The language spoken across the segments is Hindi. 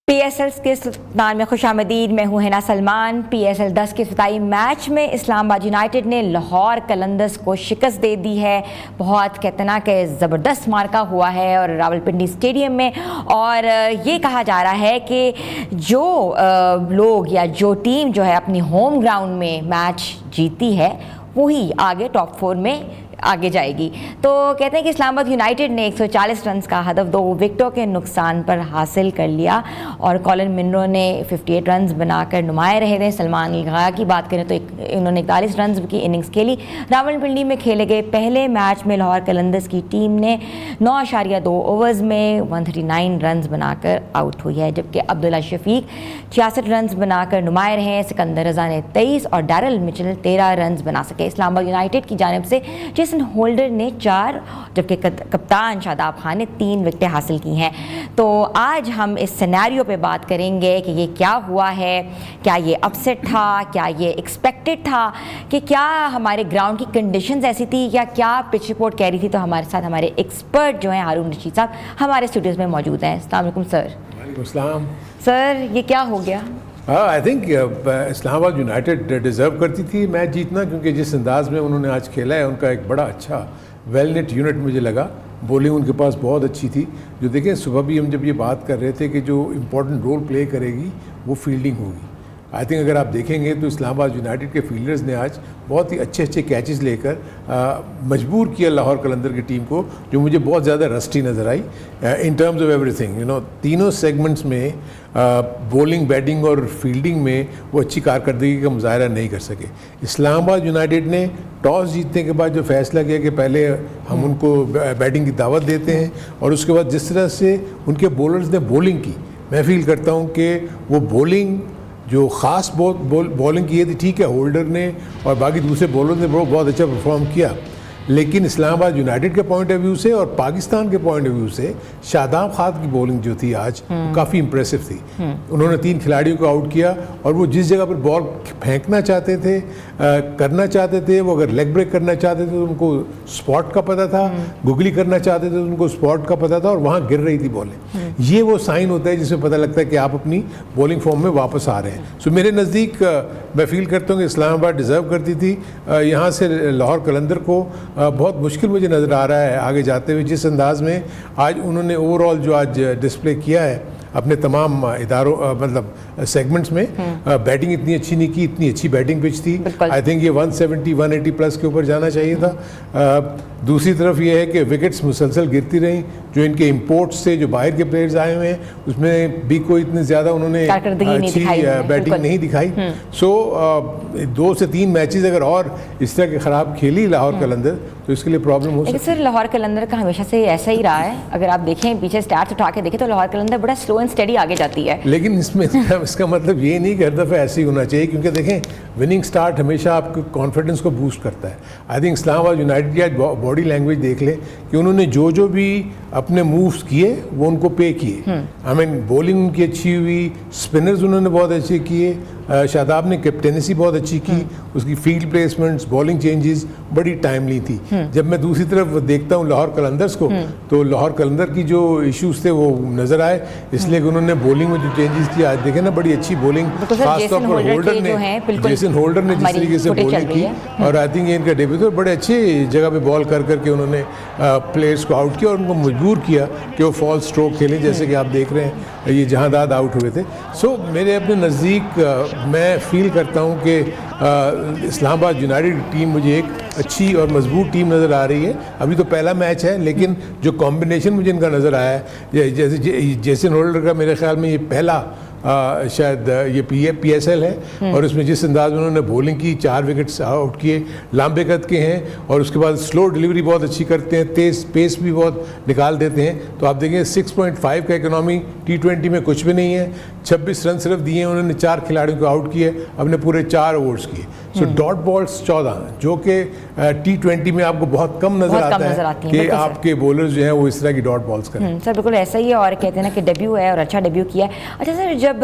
PSL के सुल्तान में खुशामदीद। मैं हूँ हिना सलमान। PSL 10 के इफ्तिताई मैच में इस्लामाबाद यूनाइटेड ने लाहौर कलंदर्स को शिकस्त दे दी है। बहुत कहते ना कि ज़बरदस्त मार्का हुआ है और रावलपिंडी स्टेडियम में, और ये कहा जा रहा है कि जो लोग या जो टीम जो है अपनी होम ग्राउंड में मैच जीती है वही आगे टॉप 4 में आगे जाएगी। तो कहते हैं कि इस्लामाबाद यूनाइटेड ने 140 रन का हदफ 2 विकेटों के नुकसान पर हासिल कर लिया और कॉलिन मिनरो ने 58 रन बनाकर नुमाए रहे थे। सलमान अलगहा की बात करें तो इन्होंने 41 रन की इनिंग्स खेली। रावलपिंडी में खेले गए पहले मैच में लाहौर कलंदर्स की टीम ने 9.2 ओवर्स में 139 रन बनाकर आउट हुई है, जबकि अब्दुल्ला शफीक 66 रन बनाकर नुमाए रहे। सिकंदर रजा ने 23 और डैरल मिचेल 13 रन बना सके। इस्लामाबाद यूनाइटेड की जानिब से जेसन होल्डर ने 4 जबकि कप्तान शादाब खान ने 3 विकेटें हासिल की हैं। तो आज हम इस सिनेरियो पे बात करेंगे कि ये क्या हुआ है, क्या ये अपसेट था, क्या ये एक्सपेक्टेड था, कि क्या हमारे ग्राउंड की कंडीशंस ऐसी थी या क्या पिच रिपोर्ट कह रही थी। तो हमारे साथ हमारे एक्सपर्ट जो हैं हारून रशीद साहब हमारे स्टूडियोज़ में मौजूद हैं। अस्सलाम वालेकुम सर। वालेकुम सर, ये क्या हो गया? I think Islamabad United deserve करती थी मैच जीतना, क्योंकि जिस अंदाज में उन्होंने आज खेला है उनका एक बड़ा अच्छा वेल नेट यूनिट मुझे लगा। बॉलिंग उनके पास बहुत अच्छी थी। जो देखें, सुबह भी हम जब ये बात कर रहे थे कि जो इम्पोर्टेंट रोल प्ले करेगी वो फील्डिंग होगी। आई थिंक अगर आप देखेंगे तो इस्लामाबाद यूनाइटेड के फील्डर्स ने आज बहुत ही अच्छे अच्छे कैचेस लेकर मजबूर किया लाहौर कलंदर की टीम को, जो मुझे बहुत ज़्यादा रस्टी नज़र आई इन टर्म्स ऑफ एवरीथिंग। तीनों सेगमेंट्स में बॉलिंग, बैटिंग और फील्डिंग में वो अच्छी कारकर्दगी का मुजाहरा नहीं कर सके। इस्लामाबाद यूनाइटेड ने टॉस जीतने के बाद जो फैसला किया कि पहले हम उनको बैटिंग की दावत देते हैं, और उसके बाद जिस तरह से उनके बॉलर्स ने बॉलिंग की, मैं फील करता हूँ कि वो बॉलिंग जो ख़ास बॉलिंग की है थी, ठीक है, होल्डर ने और बाकी दूसरे बॉलर ने बहुत अच्छा परफॉर्म किया, लेकिन इस्लामाबाद यूनाइटेड के पॉइंट ऑफ व्यू से और पाकिस्तान के पॉइंट ऑफ व्यू से शादाब खान की बॉलिंग जो थी आज काफ़ी इंप्रेसिव थी। उन्होंने 3 खिलाड़ियों को आउट किया और वो जिस जगह पर बॉल फेंकना चाहते थे, करना चाहते थे, वो अगर लेग ब्रेक करना चाहते थे तो उनको स्पॉट का पता था, गुगली करना चाहते थे तो उनको स्पॉट का पता था, और वहाँ गिर रही थी बॉलें। ये वो साइन होता है जिसमें पता लगता है कि आप अपनी बॉलिंग फॉर्म में वापस आ रहे हैं। सो मेरे नज़दीक मैं फील करता हूँ कि इस्लामाबाद डिज़र्व करती थी। यहाँ से लाहौर कलंदर को बहुत मुश्किल मुझे नज़र आ रहा है आगे जाते हुए, जिस अंदाज़ में आज उन्होंने ओवरऑल जो आज डिस्प्ले किया है अपने तमाम इदारों मतलब सेगमेंट्स में। बैटिंग इतनी अच्छी नहीं की, इतनी अच्छी बैटिंग पिच थी। आई थिंक ये 170 180 प्लस के ऊपर जाना चाहिए था। दूसरी तरफ ये है कि विकेट्स मुसलसल गिरती रहीं। जो इनके इंपोर्ट्स से जो बाहर के प्लेयर्स आए हुए हैं उसमें भी कोई इतनी ज़्यादा उन्होंने अच्छी बैटिंग नहीं दिखाई। सो 2 से 3 मैचेस अगर और इस तरह के ख़राब खेली लाहौर कलंदर तो इसके लिए प्रॉब्लम हो सकती है। सर, लाहौर कलंदर का हमेशा से ऐसा ही रहा है। अगर आप देखें पीछे स्टैट्स उठा के देखें तो लाहौर कलंदर बड़ा स्लो एंड स्टेडी आगे जाती है। लेकिन इसमें इसका मतलब ये नहीं कि हर दफ़ा ऐसे ही होना चाहिए, क्योंकि देखें विनिंग स्टार्ट हमेशा आपके कॉन्फिडेंस को बूस्ट करता है। आई थिंक इस्लामाबाद यूनाइटेड की आज बॉडी लैंग्वेज देख लें कि उन्होंने जो भी अपने मूव्स किए वो उनको पे किए। आई मीन बॉलिंग उनकी अच्छी हुई, स्पिनर्स उन्होंने बहुत अच्छे किए, शादाब ने कैप्टेनेंसी बहुत अच्छी की, उसकी फील्ड प्लेसमेंट्स, बॉलिंग चेंजेस बड़ी टाइमली थी। जब मैं दूसरी तरफ देखता हूँ लाहौर कलंदर्स को तो लाहौर कलंदर की जो इश्यूज थे वो नज़र आए, इसलिए कि उन्होंने बॉलिंग में जो चेंजेस किए आज देखें ना, बड़ी अच्छी बॉलिंग खासतौर पर होल्डर ने, जेसन होल्डर ने जिस तरीके से बॉलिंग की, और आई थिंक ये इनका डेब्यू था। बड़े अच्छे जगह पे बॉल कर करके उन्होंने प्लेयर्स को आउट किया और उनको मजबूर किया कि वो फॉल स्ट्रोक खेलें, जैसे कि आप देख रहे हैं ये जहांदाद आउट हुए थे। सो मेरे अपने नज़दीक मैं फील करता हूँ कि इस्लामाबाद यूनाइटेड टीम मुझे एक अच्छी और मजबूत टीम नज़र आ रही है। अभी तो पहला मैच है, लेकिन जो कॉम्बिनेशन मुझे इनका नज़र आया है, जैसे जेसन होल्डर का मेरे ख्याल में ये पहला शायद ये PSL है, और उसमें जिस अंदाज में उन्होंने बॉलिंग की, 4 विकेट्स आउट किए, लंबे कद के हैं, और उसके बाद स्लो डिलीवरी बहुत अच्छी करते हैं, तेज़ पेस भी बहुत निकाल देते हैं। तो आप देखें 6.5 का इकोनॉमी T20 में कुछ भी नहीं है। 26 रन सिर्फ दिए उन्होंने, 4 खिलाड़ियों को आउट किए, अपने पूरे 4 ओवर्स किए। सो डॉट बॉल्स 14, जो कि T20 में आपको बहुत कम नज़र आता है कि आपके बॉलर्स जो हैं वो इस तरह की डॉट बॉल्स करें। सर बिल्कुल ऐसा ही है, और कहते हैं ना कि डेब्यू है और अच्छा डेब्यू किया है। अच्छा सर, जब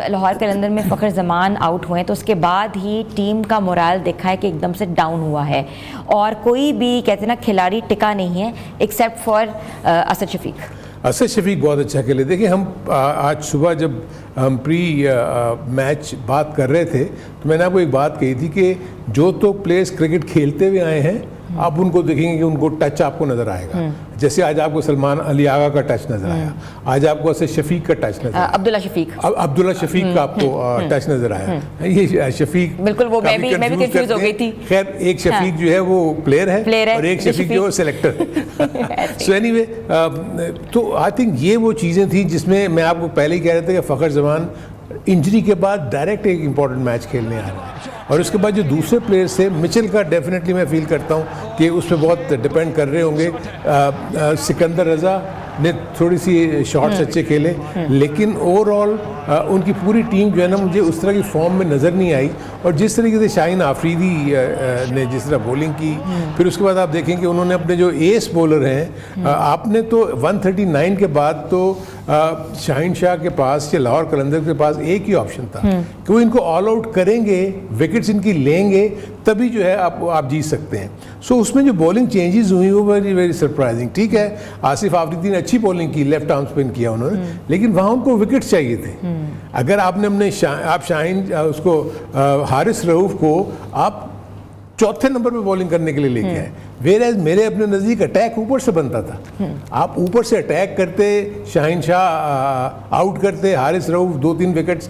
लाहौर कलंदर में फ़खर जमान आउट हुए तो उसके बाद ही टीम का मोराल देखा है कि एकदम से डाउन हुआ है, और कोई भी कहते हैं ना खिलाड़ी टिका नहीं है एक्सेप्ट फॉर असद शफीक। असद शफीक बहुत अच्छा खेले। देखिए हम आज सुबह जब हम प्री मैच बात कर रहे थे तो मैंने आपको एक बात कही थी कि जो तो प्लेयर्स क्रिकेट खेलते हुए आए हैं आप उनको देखेंगे कि उनको टच आपको नज़र आएगा। जैसे आज आपको सलमान अली आगा का टच नज़र आया, आज आपको असद शफीक का टच नज़र आया, अब्दुल्ला शफीक का आपको टच नज़र आया। ये शफीक बिल्कुल वो मैं भी कंफ्यूज हो गई थी। खैर एक शफीक जो है वो प्लेयर है और एक शफीक जो है सेलेक्टर। सो एनीवे तो आई थिंक ये वो चीज़ें थी जिसमें मैं आपको पहले ही कह रहे थे कि फ़खर जमान इंजरी के बाद डायरेक्ट एक इंपॉर्टेंट मैच खेलने आ रहा है। और उसके बाद जो दूसरे प्लेयर्स थे, मिचेल का डेफिनेटली मैं फील करता हूँ कि उस पर बहुत डिपेंड कर रहे होंगे। सिकंदर रज़ा ने थोड़ी सी शॉट्स अच्छे खेले, लेकिन ओवरऑल उनकी पूरी टीम जो है ना मुझे उस तरह की फॉर्म में नज़र नहीं आई। और जिस तरीके से शाहीन आफरीदी ने जिस तरह बॉलिंग की, फिर उसके बाद आप देखें कि उन्होंने अपने जो एस बॉलर हैं, आपने तो 139 के बाद तो शाहीन शाह के पास या लाहौर कलंदर के पास एक ही ऑप्शन था कि वो इनको ऑल आउट करेंगे, विकेट्स इनकी लेंगे, तभी जो है आप जीत सकते हैं। सो उसमें जो बॉलिंग चेंजेस हुई वो वेरी वेरी सरप्राइजिंग। ठीक है, आसिफ आफरीदी ने अच्छी बॉलिंग की, लेफ्ट आर्म स्पिन किया उन्होंने, लेकिन वहाँ उनको विकेट्स चाहिए थे। अगर आपने आप शाहीन उसको हारिस रऊफ को आप चौथे नंबर पे बॉलिंग करने के लिए लेके आए, वेयर मेरे अपने नज़दीक अटैक ऊपर से बनता था। आप ऊपर से अटैक करते, शाहीन शाह आउट करते, हारिस रऊफ 2-3 विकेट्स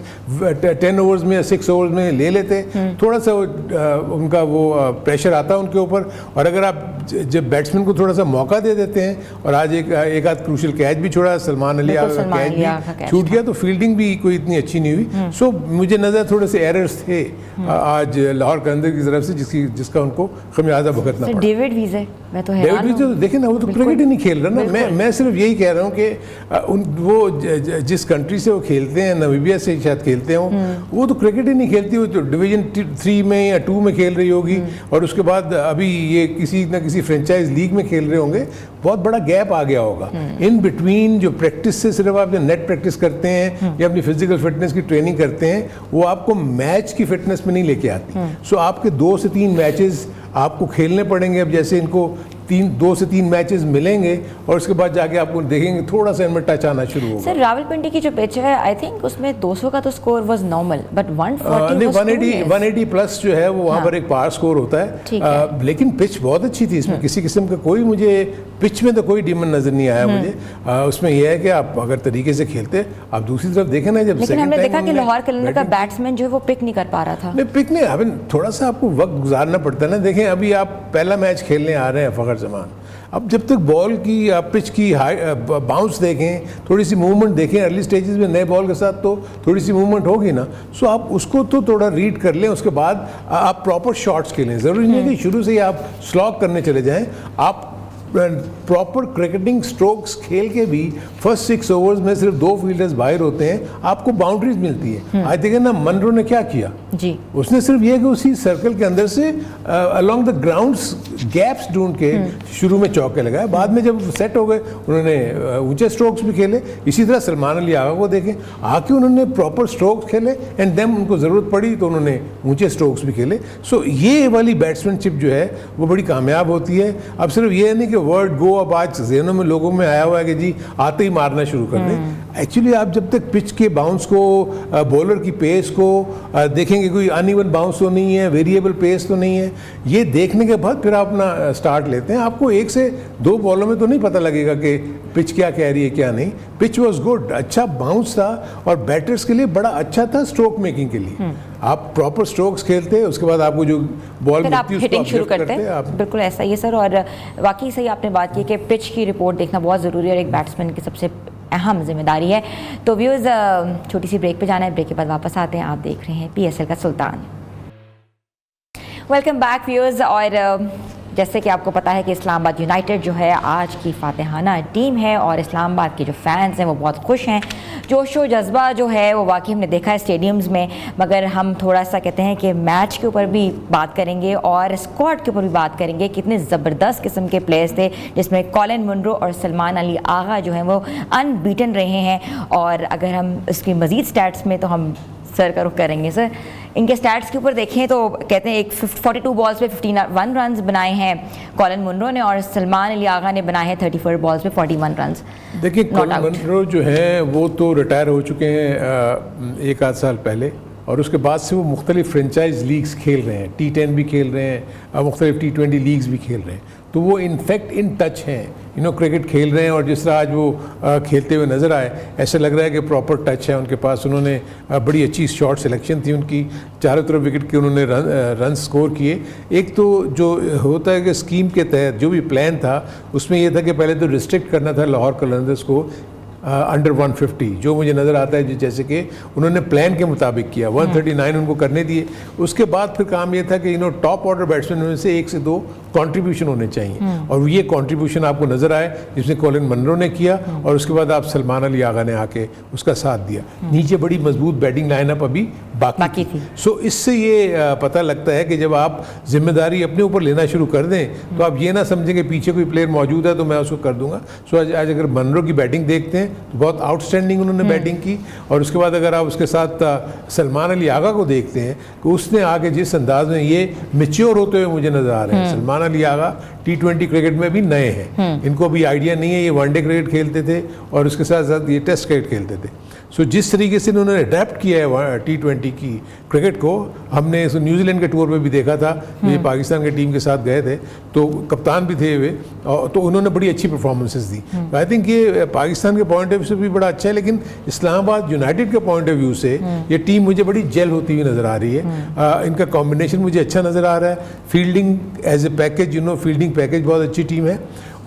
10 ओवर्स में या 6 ओवर्स में ले लेते, थोड़ा सा उनका वो प्रेशर आता उनके ऊपर। और अगर आप जब बैट्समैन को थोड़ा सा मौका दे देते हैं, और आज एक आध क्रूशल कैच भी छोड़ा, सलमान अली आगा का कैच भी छूट गया, तो फील्डिंग भी कोई इतनी अच्छी नहीं हुई। सो मुझे नज़र थोड़े से एरर्स थे आज लाहौर कलंदर की तरफ से, जिसका उनको खमियाजा भुगतना पड़ा। डेविड वीज़े, मैं तो हैरान हूं। तो देखे ना, वो तो क्रिकेट ही नहीं खेल रहा ना। मैं सिर्फ यही कह रहा हूँ कि वो जिस कंट्री से वो खेलते हैं, नामीबिया से शायद खेलते हों, वो तो क्रिकेट ही नहीं खेलती, वो तो डिवीजन 3 में या 2 में खेल रही होगी, और उसके बाद अभी ये किसी न किसी फ्रेंचाइज लीग में खेल रहे होंगे। बहुत बड़ा गैप आ गया होगा इन बिटवीन। जो प्रैक्टिस से सिर्फ आप नेट प्रैक्टिस करते हैं या अपनी फिजिकल फिटनेस की ट्रेनिंग करते हैं, वो आपको मैच की फिटनेस में नहीं लेके आती। सो आपके 2 से 3 मैचेस आपको खेलने पड़ेंगे। अब जैसे इनको 2 से 3 मैचेस मिलेंगे और उसके बाद जाके आपको देखेंगे थोड़ा सा इनमें टच आना शुरू होगा। सर रावलपिंडी की जो पिच है, आई थिंक उसमें 200 का तो score was normal, but 180 plus जो है वो वहाँ पर एक पार स्कोर होता है। लेकिन पिच बहुत अच्छी थी, इसमें किसी किस्म का कोई, मुझे पिच में तो कोई डीमन नजर नहीं आया मुझे। उसमें यह है कि आप अगर तरीके से खेलते, आप दूसरी तरफ देखें ना, जब लेकिन हमने देखा कि लाहौर कलंदर का बैट्समैन जो है वो पिक नहीं कर पा रहा था। नहीं, पिक नहीं, अभी थोड़ा सा आपको वक्त गुजारना पड़ता है ना। देखें अभी आप पहला मैच खेलने आ रहे हैं फ़खर जमान, अब जब तक बॉल की आप पिच की बाउंस देखें, थोड़ी सी मूवमेंट देखें, अर्ली स्टेजेस में नए बॉल के साथ तो थोड़ी सी मूवमेंट होगी ना, सो आप उसको तो थोड़ा रीड कर लें, उसके बाद आप प्रॉपर शॉट्स खेलें। ज़रूरी नहीं है कि शुरू से ही आप स्लॉग करने चले जाएं, आप प्रॉपर क्रिकेटिंग स्ट्रोक्स खेल के भी फर्स्ट 6 ओवर्स में सिर्फ 2 फील्डर्स बाहर होते हैं, आपको बाउंड्रीज मिलती है। आज देखें ना, मनरो ने क्या किया जी, उसने सिर्फ ये कि उसी सर्कल के अंदर से अलोंग द ग्राउंड्स गैप्स ढूंढ के शुरू में चौके लगाए, बाद में जब सेट हो गए उन्होंने ऊंचे स्ट्रोक्स भी खेले। इसी तरह सलमान अली आगा को देखें, आके उन्होंने प्रॉपर स्ट्रोक्स खेले एंड देन उनको ज़रूरत पड़ी तो उन्होंने ऊंचे स्ट्रोक्स भी खेले। सो ये वाली बैट्समैनशिप जो है वो बड़ी कामयाब होती है। अब सिर्फ ये नहीं कि वर्ड गो अब आज ज़हनों में लोगों में आया हुआ है कि जी आते ही मारना शुरू कर दें। एक्चुअली आप जब तक पिच के बाउंस को, बॉलर की पेस को देखेंगे, कोई अनइवन बाउंस तो नहीं है, वेरिएबल पेस तो नहीं है, ये देखने के बाद फिर आप अपना स्टार्ट लेते हैं। आपको 1 से 2 बॉलों में तो नहीं पता लगेगा कि पिच क्या कह रही है क्या नहीं। पिच वॉज गुड, अच्छा बाउंस था और बैटर्स के लिए बड़ा अच्छा था स्ट्रोक मेकिंग के लिए। आप प्रॉपर स्ट्रोक्स खेलते हैं, उसके बाद आपको जो बॉल मिलती है उसको आप शुरू करते हैं। बिल्कुल ऐसा ही है सर, और वाकई सही आपने बात की कि पिच की रिपोर्ट देखना बहुत ज़रूरी है और एक बैट्समैन की सबसे अहम जिम्मेदारी है। तो व्यूज़ छोटी सी ब्रेक पे जाना है, ब्रेक के बाद वापस आते हैं। आप देख रहे हैं PSL का सुल्तान। Welcome back viewers. और जैसे कि आपको पता है कि इस्लामाबाद यूनाइटेड जो है आज की फातिहाना टीम है और इस्लामाबाद के जो फैंस हैं वो बहुत खुश हैं। जोश व जज्बा जो है वो वाकई हमने देखा है स्टेडियम्स में, मगर हम थोड़ा सा कहते हैं कि मैच के ऊपर भी बात करेंगे और स्क्वाड के ऊपर भी बात करेंगे। कितने ज़बरदस्त किस्म के प्लेयर्स थे, जिसमें कॉलिन मुनरो और सलमान अली आगा जो हैं वो अनबीटन रहे हैं। और अगर हम इसकी मज़ीद स्टैट्स में तो हम सर का रुख करेंगे। सर इनके स्टैट्स के ऊपर देखें तो कहते हैं 42 बॉल्स पे 51 रन बनाए हैं कॉलिन मुनरो ने, और सलमान अली आगा ने बनाए हैं 34 बॉल्स पे 41 रन। देखिए कॉलिन मुनरो जो है वो तो रिटायर हो चुके हैं एक आध साल पहले, और उसके बाद से वो मुख्तलिफ फ्रेंचाइज लीग्स खेल रहे हैं, T10 भी खेल रहे हैं, मुख्तलिफ T20 लीग्स भी खेल रहे हैं, तो वो इनफैक्ट इन टच हैं, क्रिकेट खेल रहे हैं। और जिस तरह आज वो खेलते हुए नज़र आए, ऐसा लग रहा है कि प्रॉपर टच है उनके पास। उन्होंने बड़ी अच्छी शॉट सिलेक्शन थी उनकी, चारों तरफ विकेट के उन्होंने रन स्कोर किए। एक तो जो होता है कि स्कीम के तहत जो भी प्लान था उसमें यह था कि पहले तो रिस्ट्रिक्ट करना था लाहौर कलंदर्स को अंडर 150, जो मुझे नज़र आता है जैसे कि उन्होंने प्लान के मुताबिक किया, 139 उनको करने दिए। उसके बाद फिर काम ये था कि टॉप ऑर्डर बैट्समैन में से 1 से 2 कंट्रीब्यूशन होने चाहिए, और ये कंट्रीब्यूशन आपको नज़र आए जिसमें कॉलिन मुनरो ने किया, और उसके बाद आप सलमान अली आगा ने आके उसका साथ दिया। नीचे बड़ी मजबूत बैटिंग लाइनअप अभी बाकी थी। सो इससे ये पता लगता है कि जब आप जिम्मेदारी अपने ऊपर लेना शुरू कर दें तो आप ये ना समझें कि पीछे कोई प्लेयर मौजूद है तो मैं उसको कर दूंगा। सो आज अगर मुनरो की बैटिंग देखते हैं तो बहुत आउटस्टैंडिंग उन्होंने बैटिंग की, और उसके बाद अगर आप उसके साथ सलमान अली आगा को देखते हैं कि उसने आगे जिस अंदाज में ये मेच्योर होते हुए मुझे नजर आ रहे हैं। सलमान अली आगा T20 क्रिकेट में भी नए हैं, इनको भी आइडिया नहीं है, ये वनडे क्रिकेट खेलते थे और उसके साथ साथ ये टेस्ट क्रिकेट खेलते थे। सो जिस तरीके से इन्होंने अडेप्ट किया है T20 की क्रिकेट को, हमने न्यूजीलैंड के टूर पे भी देखा था, ये पाकिस्तान की टीम के साथ गए थे तो कप्तान भी थे वे, तो उन्होंने बड़ी अच्छी परफॉर्मेंसेस दी। आई थिंक ये पाकिस्तान के पॉइंट ऑफ व्यू से भी बड़ा अच्छा है, लेकिन इस्लामाबाद यूनाइटेड के पॉइंट ऑफ व्यू से ये टीम मुझे बड़ी जेल होती हुई नज़र आ रही है। इनका कॉम्बिनेशन मुझे अच्छा नज़र आ रहा है, fielding as a package, fielding package बहुत अच्छी टीम है,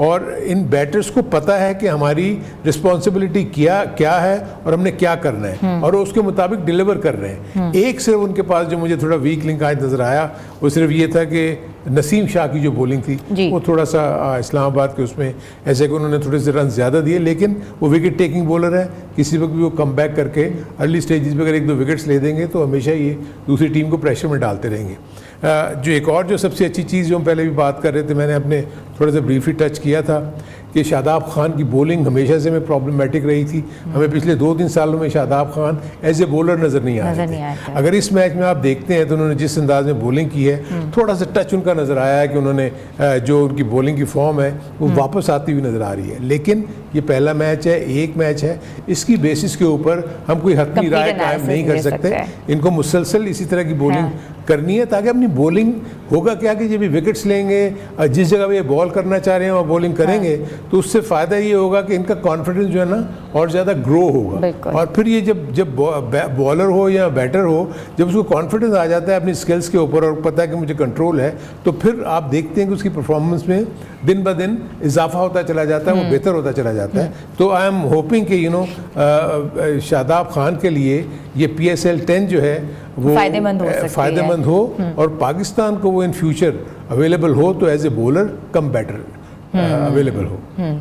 और इन बैटर्स को पता है कि हमारी रिस्पॉन्सिबिलिटी क्या है और हमने क्या करना है, और उसके मुताबिक डिलीवर कर रहे हैं। एक सिर्फ उनके पास जो मुझे थोड़ा वीक लिंक आज नज़र आया वो सिर्फ ये था कि नसीम शाह की जो बॉलिंग थी वो थोड़ा सा इस्लामाबाद के उसमें ऐसे कि उन्होंने थोड़े से रन ज़्यादा दिए, लेकिन वो विकेट टेकिंग बॉलर है, किसी वक्त भी वो कम बैक करके अर्ली स्टेजेस में अगर 1-2 विकेट्स ले देंगे तो हमेशा ये दूसरी टीम को प्रेशर में डालते रहेंगे। जो एक और जो सबसे अच्छी चीज़ जो हम पहले भी बात कर रहे थे, मैंने अपने थोड़ा सा ब्रीफली टच किया था कि शादाब खान की बॉलिंग हमेशा से में प्रॉब्लमेटिक रही थी। हमें पिछले 2-3 सालों में Shadab Khan as a bowler नज़र नहीं आ रहे थे। अगर इस मैच में आप देखते हैं तो उन्होंने जिस अंदाज में बॉलिंग की है, थोड़ा सा टच उनका नज़र आया है कि उन्होंने जो उनकी बॉलिंग की फॉर्म है वो वापस आती हुई नज़र आ रही है। लेकिन ये पहला मैच है, एक मैच है, इसकी बेसिस के ऊपर हम कोई हतमी राय कायम नहीं कर सकते। इनको मुसलसल इसी तरह की बॉलिंग करनी है, ताकि अपनी बॉलिंग होगा क्या कि जब भी विकेट्स लेंगे, जिस जगह पे ये बॉल करना चाह रहे हैं और बॉलिंग करेंगे तो उससे फ़ायदा ये होगा कि इनका कॉन्फिडेंस जो है ना और ज़्यादा ग्रो होगा। और फिर ये जब बॉलर हो या बैटर हो, जब उसको कॉन्फिडेंस आ जाता है अपनी स्किल्स के ऊपर और पता है कि मुझे कंट्रोल है, तो फिर आप देखते हैं कि उसकी परफॉर्मेंस में दिन ब दिन इजाफा होता चला जाता है, वो बेहतर होता चला जाता है। तो आई एम होपिंग कि शादाब खान के लिए ये PSL 10 जो है वो फ़ायदेमंद हो और पाकिस्तान को वो इन फ्यूचर अवेलेबल हो तो as a bowler cum batter available हो।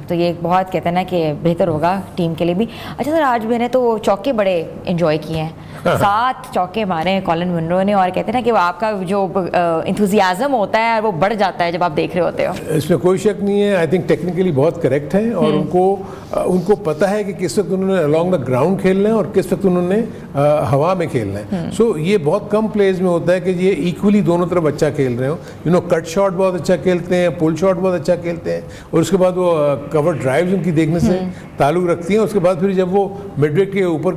तो ये बहुत कहते हैं ना कि बेहतर होगा टीम के लिए भी। अच्छा सर, आज मैंने तो चौके बड़े एंजॉय किए हैं, 7 चौके मारे हैं कॉलिन मुनरो ने, और कहते हैं ना कि वो आपका जो इंथुजियाज़म होता है वो बढ़ जाता है जब आप देख रहे होते हो। इसमें कोई शक नहीं है। आई थिंक टेक्निकली बहुत करेक्ट है, और उनको पता है कि किस वक्त उन्होंने अलॉन्ग द ग्राउंड खेलना है और किस वक्त उन्होंने हवा में खेलना है। सो ये बहुत कम प्लेयर्स में होता है कि ये इक्वली दोनों तरफ अच्छा खेल रहे हो। कट शॉट बहुत अच्छा खेलते हैं, पुल शॉट बहुत अच्छा खेलते हैं, और उसके बाद वो कवर ड्राइव्स उनकी देखने से ताल्लुक़ रखती हैं। उसके बाद फिर जब वो मिडविकेट के ऊपर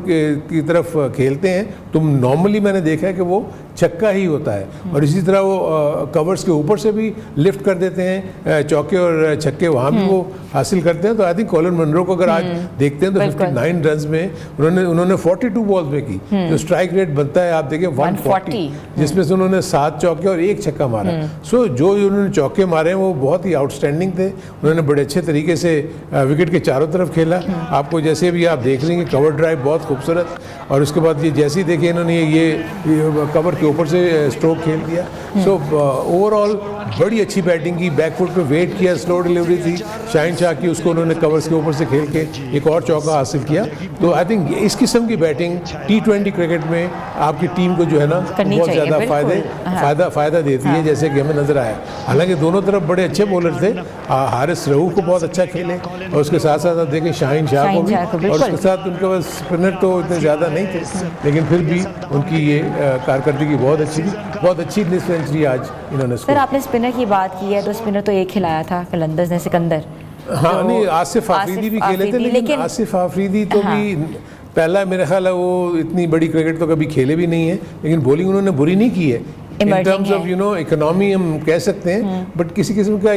की तरफ खेलते हैं तो नॉर्मली मैंने देखा है कि वो छक्का ही होता है, और इसी तरह वो कवर्स के ऊपर से भी लिफ्ट कर देते हैं, चौके और छक्के वहाँ भी वो हासिल करते हैं। तो आई थिंक कॉलिन मुनरो को अगर आज देखते हैं तो 59 रन में उन्होंने 42 बॉल्स में की, जो स्ट्राइक रेट बनता है आप देखिए 140, जिसमें से उन्होंने 7 चौके और 1 छक्का मारा। सो जो उन्होंने चौके मारे हैं वो बहुत ही आउटस्टैंडिंग थे। उन्होंने बड़े अच्छे तरीके से विकेट के चारों तरफ खेला। आपको जैसे भी आप देख लेंगे कवर ड्राइव बहुत खूबसूरत, और उसके बाद ये जैसे ही देखिए इन्होंने ये कवर के ऊपर से स्ट्रोक खेल दिया। सो ओवरऑल बड़ी अच्छी बैटिंग की, बैकफुट पे वेट किया, स्लो डिलीवरी थी शाहीन शाह की, उसको उन्होंने कवर्स के ऊपर से खेल के एक और चौका हासिल किया। तो आई थिंक इस किस्म की बैटिंग T20 क्रिकेट में आपकी टीम को जो है ना बहुत ज़्यादा फ़ायदा देती है, जैसे कि हमें नज़र आया। हालांकि दोनों तरफ बड़े अच्छे बॉलर थे, हारिस रऊफ को बहुत अच्छा खेले, और उसके साथ साथ आप देखें शाहीन शाह को भी, और उसके साथ उनके पास स्पिनर तो इतने ज़्यादा नहीं थे, लेकिन फिर भी उनकी ये कारकर्दगी बहुत अच्छी थी, बहुत अच्छी सेंचुरी आज इन्होंने सर आपने स्पिनर की बात की है तो स्पिनर तो एक खिलाया था कलंदर्स ने, सिकंदर। हाँ तो नहीं, आसिफ आफरीदी भी खेले थे, लेकिन आसिफ आफरीदी तो भी पहला मेरा ख्याल है वो इतनी बड़ी क्रिकेट तो कभी खेले भी नहीं है, लेकिन बॉलिंग उन्होंने बुरी नहीं की है। इन टर्म्स ऑफ इकोनॉमी हम कह सकते हैं, बट किसी किस्म का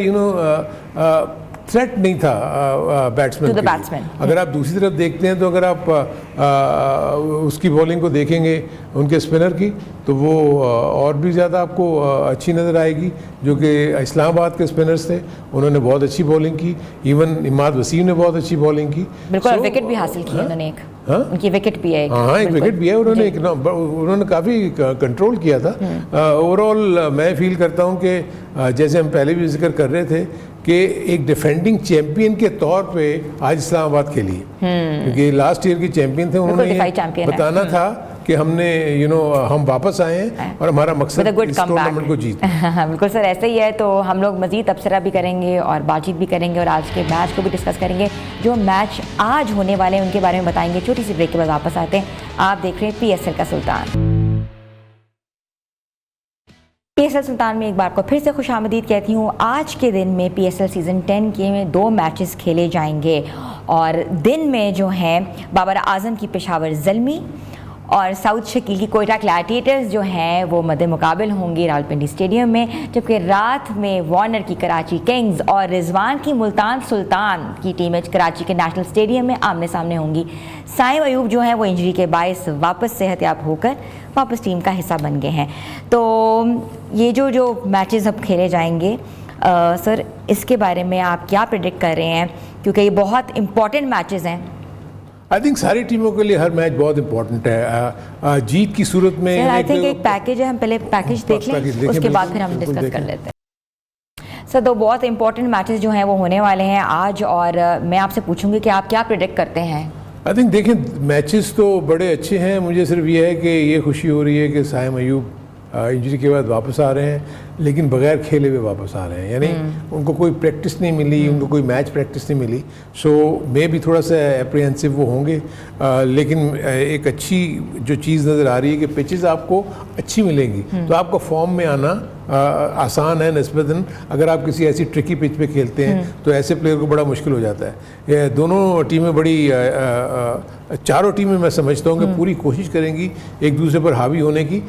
थ्रेट नहीं था बैट्समैन के लिए। अगर आप दूसरी तरफ देखते हैं तो अगर आप उसकी बॉलिंग को देखेंगे उनके स्पिनर की, तो वो और भी ज़्यादा आपको अच्छी नज़र आएगी। जो कि इस्लामाबाद के स्पिनर्स थे, उन्होंने बहुत अच्छी बॉलिंग की। इवन इमाद वसीम ने बहुत अच्छी बॉलिंग की। बिल्कुल, विकेट भी हासिल की उन्होंने एक। उनकी विकेट भी है। हाँ, एक विकेट भी है। उन्होंने काफ़ी कंट्रोल किया था। ओवरऑल मैं फील करता हूँ कि जैसे हम पहले भी जिक्र कर रहे थे कि एक डिफेंडिंग चैंपियन के तौर पे आज इस्लामाबाद खेली, क्योंकि लास्ट ईयर की चैंपियन थे। उन्होंने बताना था कि हमने हम वापस आए हैं और हमारा मकसद इस टूर्नामेंट को जीतना। बिल्कुल सर, ऐसे ही है। तो हम लोग मजीद तबसरा भी करेंगे और बातचीत भी करेंगे और आज के मैच को भी डिस्कस करेंगे। जो मैच आज होने वाले हैं उनके बारे में बताएंगे। छोटी सी ब्रेक के बाद वापस आते हैं। आप देख रहे हैं PSL का सुल्तान। PSL सुल्तान में एक बार को फिर से खुशामदीद कहती हूँ। आज के दिन में PSL सीज़न 10 के में 2 मैचेस खेले जाएंगे और दिन में जो हैं बाबर आजम की पेशावर ज़ल्मी और साउथ शकील की कोयटा ग्लैडिएटर्स जो हैं वो मद्दे मुकाबिल होंगी रावलपिंडी स्टेडियम में, जबकि रात में वार्नर की कराची किंग्स और रिजवान की मुल्तान सुल्तान की टीमें कराची के नेशनल स्टेडियम में आमने सामने होंगी। साइम अयूब जो हैं वो इंजरी के बायस वापस सेहतयाब होकर वापस टीम का हिस्सा बन गए हैं। तो ये जो मैचेस अब खेले जाएंगे सर, इसके बारे में आप क्या प्रेडिक्ट कर रहे हैं, क्योंकि ये बहुत इंपॉर्टेंट मैचेस हैं? आई थिंक सारी टीमों के लिए हर मैच बहुत इंपॉर्टेंट है। जीत की सूरत में आई थिंक एक पैकेज है, हम पहले पैकेज देख लें, उसके बाद फिर हम डिस्कस कर लेते हैं। सर, 2 बहुत इंपॉर्टेंट मैचेस जो हैं वो होने वाले हैं आज, और मैं आपसे पूछूंगी कि आप क्या प्रेडिक्ट करते हैं? आई थिंक देखें, मैचेस तो बड़े अच्छे हैं। मुझे सिर्फ ये है कि ये खुशी हो रही है कि साइम अयूब इंजरी के बाद वापस आ रहे हैं, लेकिन बगैर खेले हुए वापस आ रहे हैं। यानी उनको कोई प्रैक्टिस नहीं मिली, उनको कोई मैच प्रैक्टिस नहीं मिली। सो मे भी थोड़ा सा एप्रीहेंसिव वो होंगे, लेकिन एक अच्छी जो चीज़ नज़र आ रही है कि पिचेस आपको अच्छी मिलेंगी, तो आपका फॉर्म में आना आसान है निस्बतन। अगर आप किसी ऐसी ट्रिकी पिच पे खेलते हैं तो ऐसे प्लेयर को बड़ा मुश्किल हो जाता है। ये दोनों टीमें बड़ी चारों टीमें मैं समझता हूँ कि पूरी कोशिश करेंगी एक दूसरे पर हावी होने की।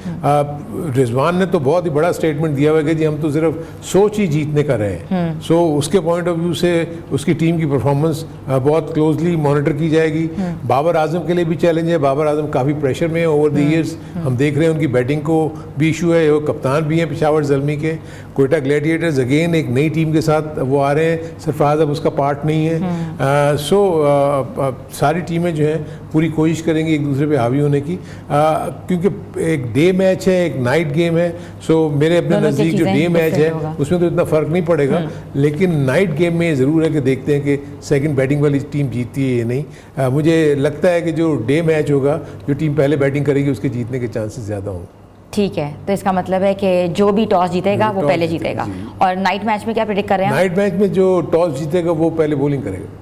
रिजवान ने तो बहुत ही बड़ा स्टेटमेंट दिया हुआ है कि जी हम तो सिर्फ सोच ही जीतने का रहे हैं। सो उसके पॉइंट ऑफ व्यू से उसकी टीम की परफॉर्मेंस बहुत क्लोजली मॉनिटर की जाएगी। बाबर आजम के लिए भी चैलेंज है। बाबर आजम काफ़ी प्रेशर में है ओवर द ईयर्स। हम देख रहे हैं उनकी बैटिंग को भी इशू है। वो कप्तान भी हैं पेशावर ज़ल्मी के। कोयटा ग्लैडिएटर्स अगेन एक नई टीम के साथ वो आ रहे हैं, सरफराज अब उसका पार्ट नहीं है। सारी टीमें जो हैं पूरी कोशिश करेंगी एक दूसरे पे हावी होने की, क्योंकि एक डे मैच है, एक नाइट गेम है। सो मेरे अपने नज़दीक जो डे मैच है उसमें तो इतना फ़र्क नहीं पड़ेगा, लेकिन नाइट गेम में ज़रूर है कि देखते हैं कि सेकंड बैटिंग वाली टीम जीतती है या नहीं। मुझे लगता है कि जो डे मैच होगा, जो टीम पहले बैटिंग करेगी उसके जीतने के चांसेस ज़्यादा होंगे। ठीक है, तो इसका मतलब है कि जो भी टॉस जीतेगा वो पहले जीतेगा। और नाइट मैच में क्या प्रेडिक्ट कर रहे हैं? नाइट मैच में जो टॉस जीतेगा वो पहले बॉलिंग करेगा।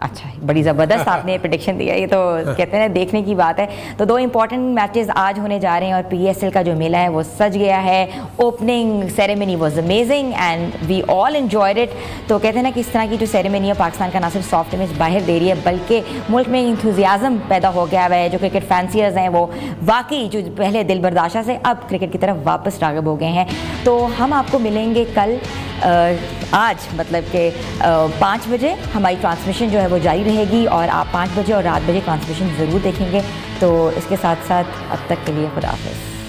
अच्छा, बड़ी ज़बरदस्त आपने प्रेडिक्शन दिया। ये तो कहते हैं देखने की बात है। तो 2 इंपॉर्टेंट मैचेस आज होने जा रहे हैं और PSL का जो मेला है वो सज गया है। Opening ceremony was amazing and we all enjoyed it. तो कहते हैं ना कि इस तरह की जो सेरेमनी है पाकिस्तान का ना सिर्फ सॉफ्ट इमेज बाहर दे रही है, बल्कि मुल्क में इंथुजियाज़म पैदा हो गया है। जो क्रिकेट फैंसियर्स हैं वो वाकई जो पहले दिल बर्दाशा से अब क्रिकेट की तरफ वापस राग़िब हो गए हैं। तो हम आपको मिलेंगे कल आज मतलब कि 5 बजे हमारी ट्रांसमिशन जो है वो जारी रहेगी और आप 5 बजे और रात बजे ट्रांसमिशन ज़रूर देखेंगे। तो इसके साथ साथ अब तक के लिए खुदा हाफ़िज़।